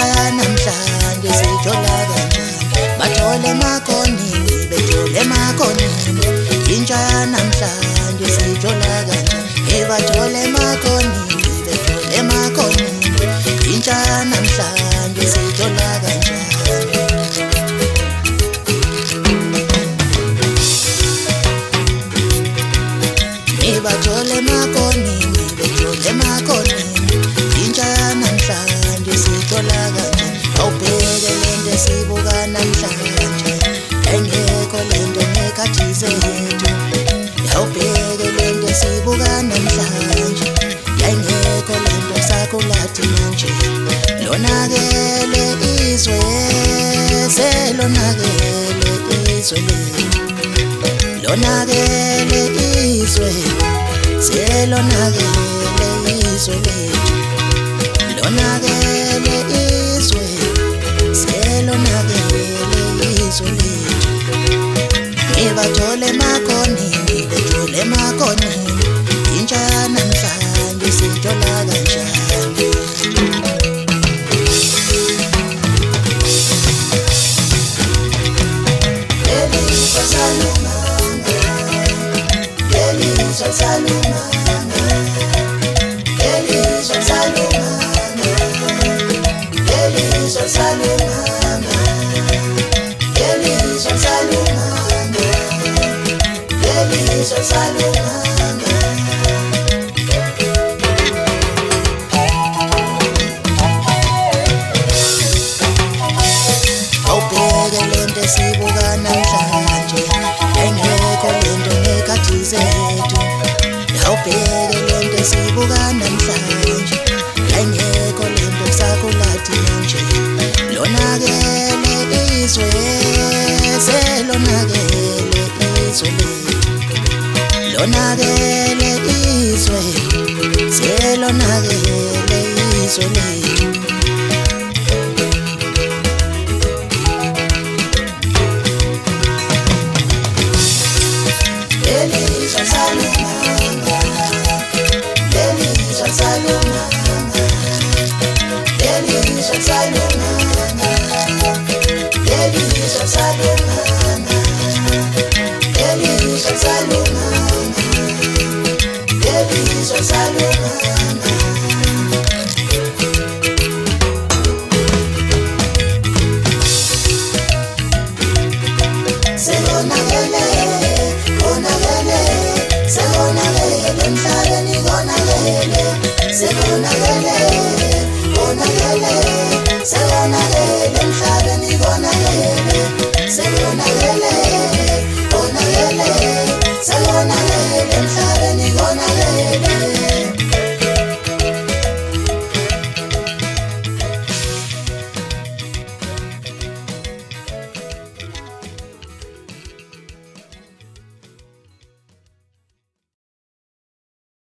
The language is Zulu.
intsha yanamhlanje sithola kanjani bathole emakhonini bethole emakhonini intsha yanamhlanje sithola kanjani bathole emakhonini bethole emakhonini intsha yanamhlanje sithola kanjani bathole emakhonini bethole emakhonini intsha yanamhlanje sithola kanjani awubheke lento esibuka namhlanje engekho lento nekhathize yethu awubheke lento esibuka namhlanje engekho lento sakulathi manje lonakele izwe selonakele izwe lonakele izwe selonakele izwe lethu lonakele izwe selonakele izwe lethu ngibathole emakhonini bethole emakhonini intsha yanamhlanje sithola kanjani Alisalunganga awubheke lento esibuka namhlanje engekho lento nekhathize yethu awubheke lento esibuka namhlanje engekho lento sakulathi manje lonakele izwe selonakele izwe lonakele izwe selonakele izwe lethu Segona